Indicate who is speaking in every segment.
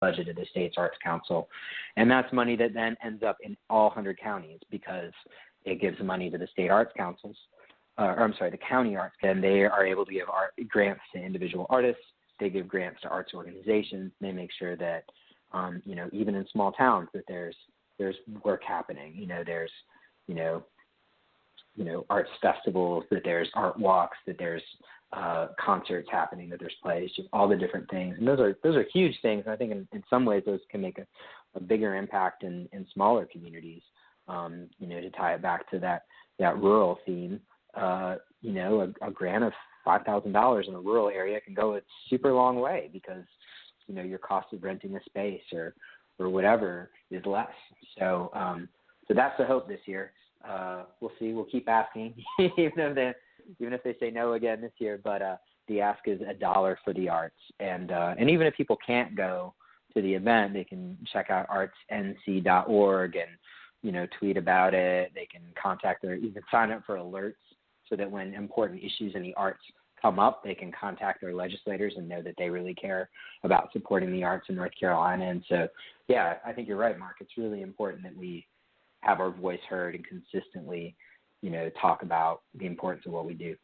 Speaker 1: budget of the state's Arts Council. And that's money that then ends up in all 100 counties because it gives money to the state arts councils, the county arts, and they are able to give grants to individual artists. They give grants to arts organizations. They make sure that, even in small towns, that there's work happening. There's, arts festivals, that there's art walks, that there's concerts happening, that there's plays, just all the different things. And those are huge things. And I think in some ways those can make a bigger impact in smaller communities. To tie it back to that rural theme, a grant of $5,000 in a rural area can go a super long way because, your cost of renting a space or whatever is less. So that's the hope this year. We'll see. We'll keep asking, even if they say no again this year. But the ask is $1 for the arts, and even if people can't go to the event, they can check out artsnc.org and tweet about it. They can contact even sign up for alerts so that when important issues in the arts come up, they can contact their legislators and know that they really care about supporting the arts in North Carolina. And so, yeah, I think you're right, Mark. It's really important that we have our voice heard and consistently, talk about the importance of what we do.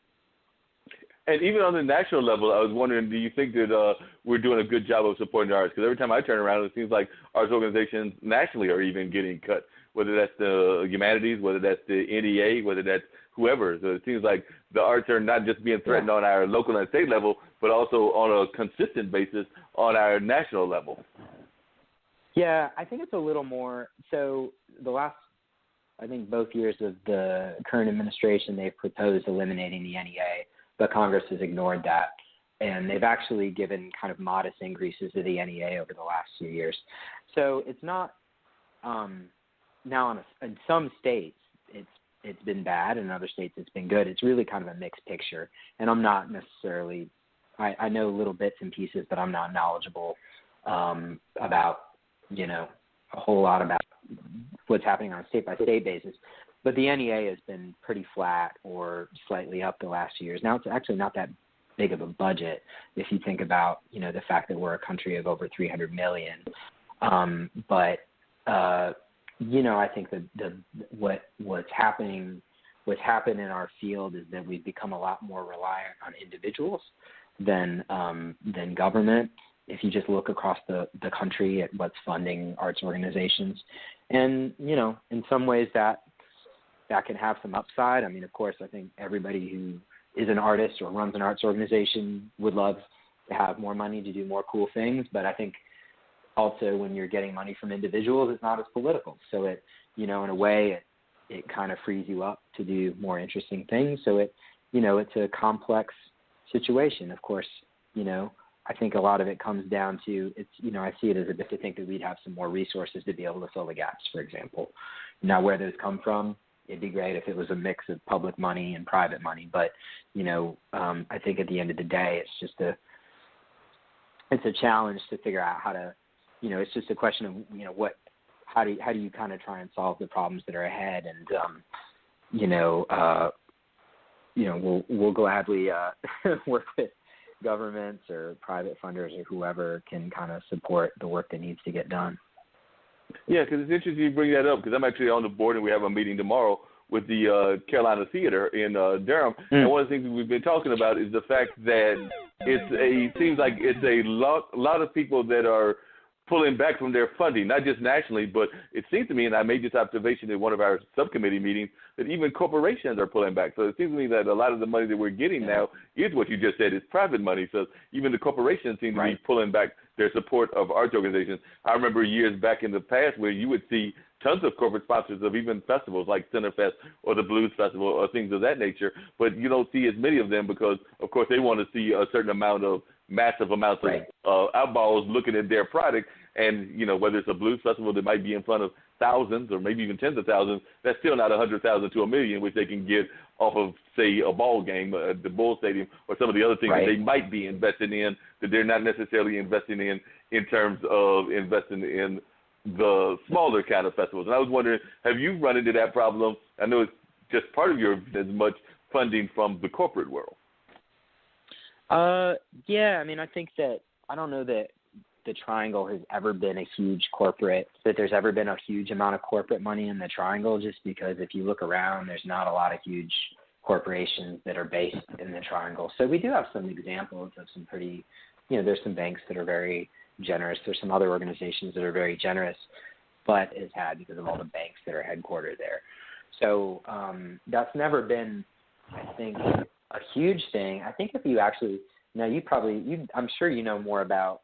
Speaker 2: And even on the national level, I was wondering, do you think that we're doing a good job of supporting the arts? Because every time I turn around, it seems like arts organizations nationally are even getting cut, whether that's the humanities, whether that's the NEA, whether that's whoever. So it seems like the arts are not just being threatened on our local and state level, but also on a consistent basis on our national level.
Speaker 1: Yeah, I think it's a little more. So both years of the current administration, they've proposed eliminating the NEA, but Congress has ignored that. And they've actually given kind of modest increases to the NEA over the last few years. So it's not now in some states it's been bad, and in other states it's been good. It's really kind of a mixed picture. And I'm not necessarily I know little bits and pieces, but I'm not knowledgeable about a whole lot about what's happening on a state-by-state basis. But the NEA has been pretty flat or slightly up the last few years. Now it's actually not that big of a budget if you think about, the fact that we're a country of over 300 million. I think that what's happened in our field is that we've become a lot more reliant on individuals than government. If you just look across the country at what's funding arts organizations. And, in some ways that can have some upside. I mean, of course, I think everybody who is an artist or runs an arts organization would love to have more money to do more cool things. But I think also when you're getting money from individuals, it's not as political. So it, in a way, it kind of frees you up to do more interesting things. So it's a complex situation. Of course, I think a lot of it comes down to I see it as a bit to think that we'd have some more resources to be able to fill the gaps, for example. Now, where those come from, it'd be great if it was a mix of public money and private money. But, I think at the end of the day, it's a challenge to figure out how to, it's just a question of, how do you kind of try and solve the problems that are ahead? And, we'll gladly work with governments or private funders or whoever can kind of support the work that needs to get done.
Speaker 2: Yeah, because it's interesting you bring that up because I'm actually on the board and we have a meeting tomorrow with the Carolina Theater in Durham. And one of the things we've been talking about is the fact that it seems like it's a lot of people that are pulling back from their funding, not just nationally, but it seems to me, and I made this observation in one of our subcommittee meetings, that even corporations are pulling back. So it seems to me that a lot of the money that we're getting now is what you just said, is private money. So even the corporations seem to be pulling back their support of arts organizations. I remember years back in the past where you would see tons of corporate sponsors of even festivals like Centerfest or the Blues Festival or things of that nature, but you don't see as many of them because, of course, they want to see a certain amount of massive amounts of eyeballs looking at their product. And, whether it's a blues festival that might be in front of thousands or maybe even tens of thousands, that's still not 100,000 to a million, which they can get off of, say, a ball game at the Bull Stadium or some of the other things that they might be investing in that they're not necessarily investing in terms of investing in the smaller kind of festivals. And I was wondering, have you run into that problem? I know it's just part of your as much funding from the corporate world.
Speaker 1: Yeah, I mean, I think that I don't know that the Triangle has ever been a huge corporate, that there's ever been a huge amount of corporate money in the Triangle, just because if you look around, there's not a lot of huge corporations that are based in the Triangle. So we do have some examples of some pretty, there's some banks that are very generous. There's some other organizations that are very generous, but is had because of all the banks that are headquartered there. So that's never been, I think, a huge thing. I think if you actually, I'm sure you know more about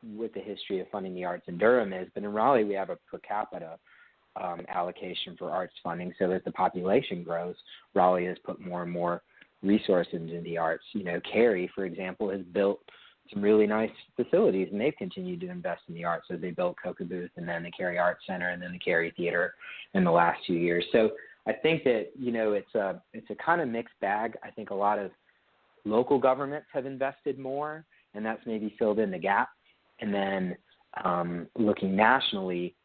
Speaker 1: what the history of funding the arts in Durham is, but in Raleigh we have a per capita allocation for arts funding. So as the population grows, Raleigh has put more and more resources into the arts. Cary, for example, has built some really nice facilities, and they've continued to invest in the arts. So they built Coca Booth, and then the Cary Arts Center, and then the Cary Theater in the last 2 years. So I think that it's a kind of mixed bag. I think a lot of local governments have invested more, and that's maybe filled in the gap. And then looking nationally,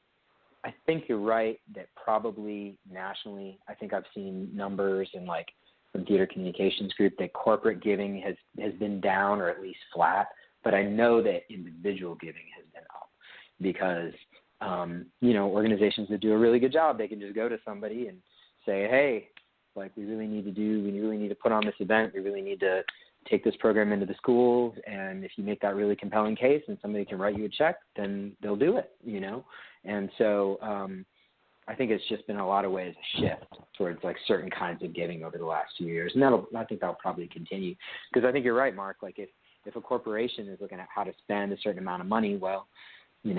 Speaker 1: I think you're right that probably nationally, I think I've seen numbers in from Theater Communications Group that corporate giving has been down or at least flat, but I know that individual giving has been up because, organizations that do a really good job, they can just go to somebody and say, hey, we really need to put on this event. We really need to take this program into the schools. And if you make that really compelling case and somebody can write you a check, then they'll do it, And so I think it's just been a lot of ways a shift towards certain kinds of giving over the last few years. And I think that'll probably continue because I think you're right, Mark. If a corporation is looking at how to spend a certain amount of money, well, you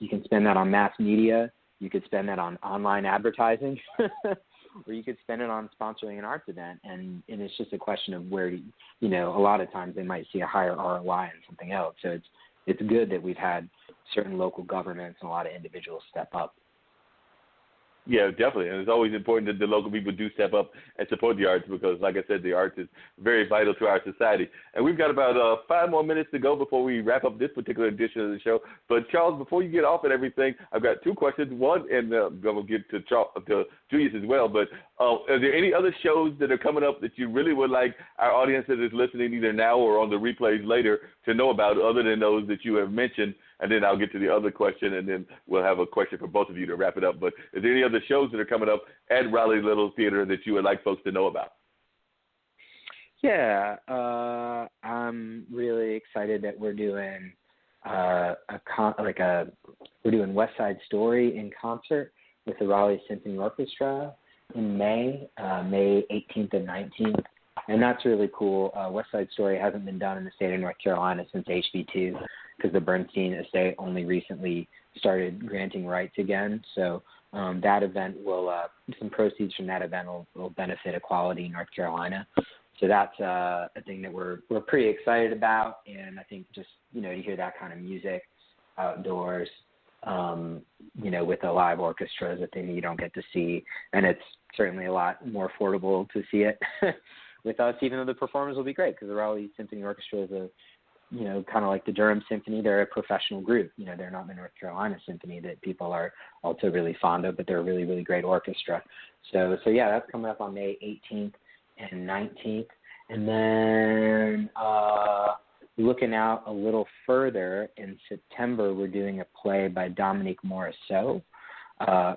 Speaker 1: can spend that on mass media. You could spend that on online advertising. Or you could spend it on sponsoring an arts event, and it's just a question of where, a lot of times they might see a higher ROI on something else. So it's good that we've had certain local governments and a lot of individuals step up.
Speaker 2: Yeah, definitely. And it's always important that the local people do step up and support the arts because, like I said, the arts is very vital to our society. And we've got about 5 more minutes to go before we wrap up this particular edition of the show. But, Charles, before you get off and everything, I've got 2 questions. One, and I'm going to get to Julius as well, but are there any other shows that are coming up that you really would like our audience that is listening either now or on the replays later to know about other than those that you have mentioned? And then I'll get to the other question, and then we'll have a question for both of you to wrap it up. But is there any other shows that are coming up at Raleigh Little Theater that you would like folks to know about?
Speaker 1: Yeah, I'm really excited that we're doing we're doing West Side Story in concert with the Raleigh Symphony Orchestra in May 18th and 19th. And that's really cool. West Side Story hasn't been done in the state of North Carolina since HB2 because the Bernstein estate only recently started granting rights again. So that event will, some proceeds from that event will benefit Equality North Carolina. So that's a thing that we're pretty excited about. And I think just, to hear that kind of music outdoors, with a live orchestra is a thing that you don't get to see. And it's certainly a lot more affordable to see it with us, even though the performers will be great because the Raleigh Symphony Orchestra is kind of like the Durham Symphony. They're a professional group. They're not the North Carolina Symphony that people are also really fond of, but they're a really, really great orchestra. So yeah, that's coming up on May 18th and 19th. And then looking out a little further, in September, we're doing a play by Dominique Morisseau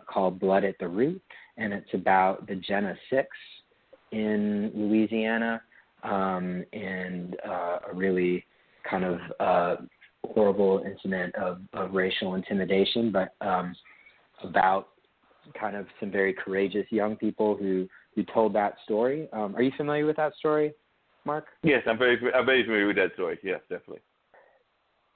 Speaker 1: called Blood at the Root, and it's about the Jena Six in Louisiana, and a really kind of horrible incident of racial intimidation, but about kind of some very courageous young people who told that story. Are you familiar with that story, Mark?
Speaker 2: Yes, I'm very familiar with that story. Yes, definitely.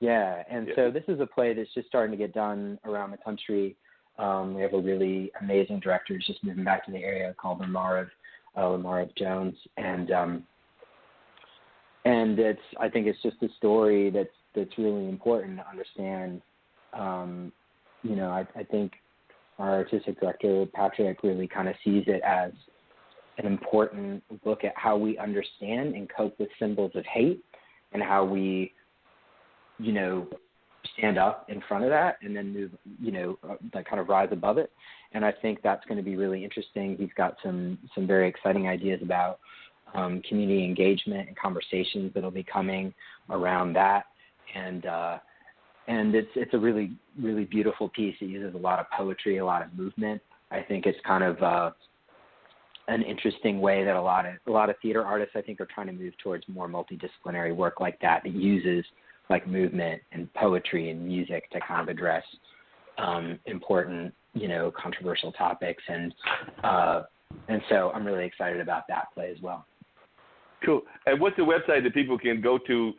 Speaker 1: Yeah, and so this is a play that's just starting to get done around the country. We have a really amazing director who's just moving back to the area called Lamar Jones, and I think it's just a story that's really important to understand. I think our artistic director Patrick really kind of sees it as an important look at how we understand and cope with symbols of hate and how we, stand up in front of that and then move, kind of rise above it. And I think that's going to be really interesting. He's got some very exciting ideas about community engagement and conversations that'll be coming around that. And and it's a really, really beautiful piece. It uses a lot of poetry, a lot of movement. I think it's kind of an interesting way that a lot of theater artists, I think, are trying to move towards more multidisciplinary work like that uses like movement and poetry and music to kind of address important, controversial topics. And so I'm really excited about that play as well.
Speaker 2: Cool. And what's the website that people can go to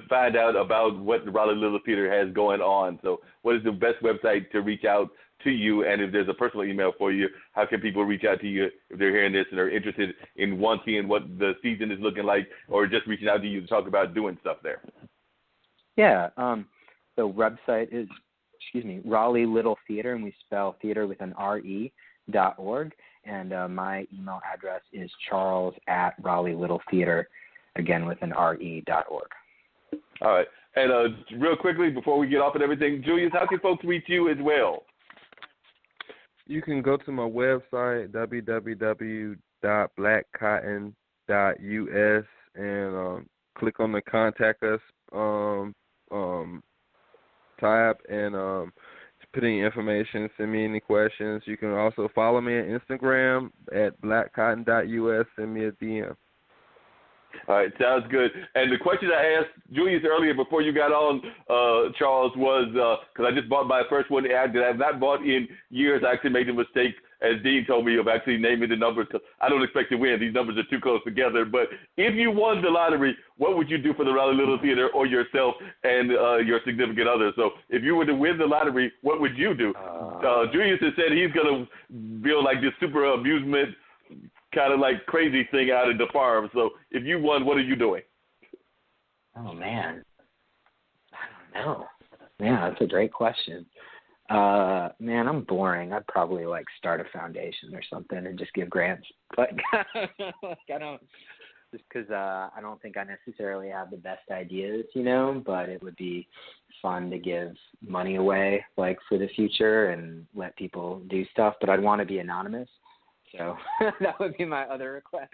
Speaker 2: find out about what the Raleigh Little Theater has going on? So what is the best website to reach out to you? And if there's a personal email for you, how can people reach out to you if they're hearing this and are interested in seeing what the season is looking like, or just reaching out to you to talk about doing stuff there?
Speaker 1: Yeah. The website is, Raleigh Little Theater, and we spell theater with an RE.org. And my email address is charles@RaleighLittleTheater, again with an RE.org.
Speaker 2: All right. And real quickly, before we get off and everything, Julius, how can folks reach you as well?
Speaker 3: You can go to my website, www.blackcotton.us, and click on the Contact Us tab, and put in information, send me any questions. You can also follow me on Instagram at blackcotton.us. Send me a DM.
Speaker 2: All right, sounds good. And the question I asked Julius earlier before you got on, Charles, was because I just bought my first one that I have not bought in years. I actually made the mistake, as Dean told me, of actually naming the numbers because I don't expect to win. These numbers are too close together. But if you won the lottery, what would you do for the Raleigh Little Theater or yourself and your significant other? So if you were to win the lottery, what would you do? Julius has said he's going to build like this super amusement kind of like crazy thing out at the farm. So if you won, what are you doing?
Speaker 1: Oh, man. I don't know. Yeah, that's a great question. Man, I'm boring. I'd probably like start a foundation or something and just give grants. But I don't, just because I don't think I necessarily have the best ideas, but it would be fun to give money away like for the future and let people do stuff. But I'd want to be anonymous. So that would be my other request,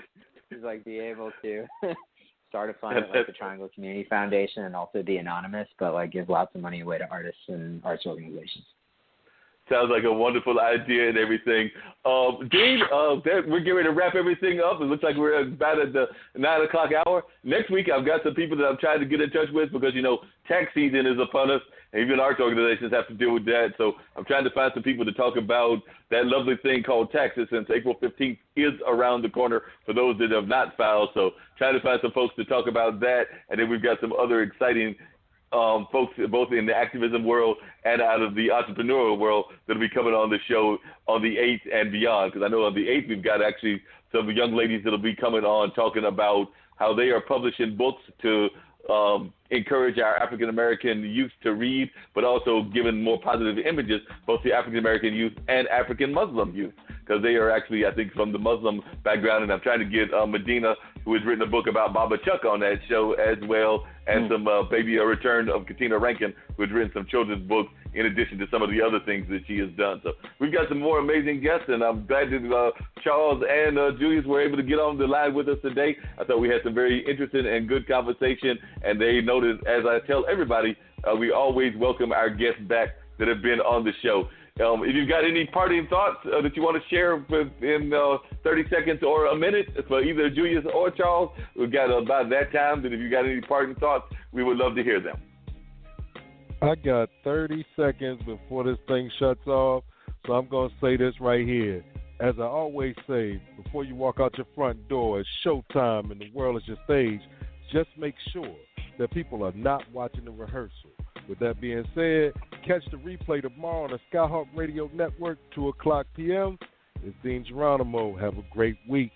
Speaker 1: is like be able to start a fund like the Triangle Community Foundation and also be anonymous, but like give lots of money away to artists and arts organizations.
Speaker 2: Sounds like a wonderful idea and everything. Dean, we're getting ready to wrap everything up. It looks like we're about at the 9 o'clock hour. Next week, I've got some people that I'm trying to get in touch with because, tax season is upon us, and even arts organizations have to deal with that. So I'm trying to find some people to talk about that lovely thing called taxes, since April 15th is around the corner for those that have not filed. So trying to find some folks to talk about that. And then we've got some other exciting folks both in the activism world and out of the entrepreneurial world that will be coming on the show on the 8th and beyond. Because I know on the 8th we've got actually some young ladies that will be coming on talking about how they are publishing books to encourage our African-American youth to read, but also giving more positive images, both to African-American youth and African Muslim youth, because they are actually, I think, from the Muslim background. And I'm trying to get Medina, who has written a book about Baba Chuck, on that show as well, and some maybe a return of Katina Rankin, who has written some children's books in addition to some of the other things that she has done. So we've got some more amazing guests, and I'm glad that Charles and Julius were able to get on the line with us today. I thought we had some very interesting and good conversation, and they noted, as I tell everybody, we always welcome our guests back that have been on the show. If you've got any parting thoughts that you want to share in 30 seconds or a minute for either Julius or Charles, we've got about that time. That if you got any parting thoughts, we would love to hear them.
Speaker 3: I got 30 seconds before this thing shuts off, so I'm going to say this right here. As I always say, before you walk out your front door, it's showtime and the world is your stage. Just make sure that people are not watching the rehearsal. With that being said, catch the replay tomorrow on the Skyhawk Radio Network, 2 o'clock p.m. It's Dean Geronimo. Have a great week.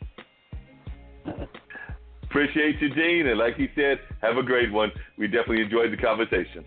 Speaker 2: Appreciate you, Dean. And like he said, have a great one. We definitely enjoyed the conversation.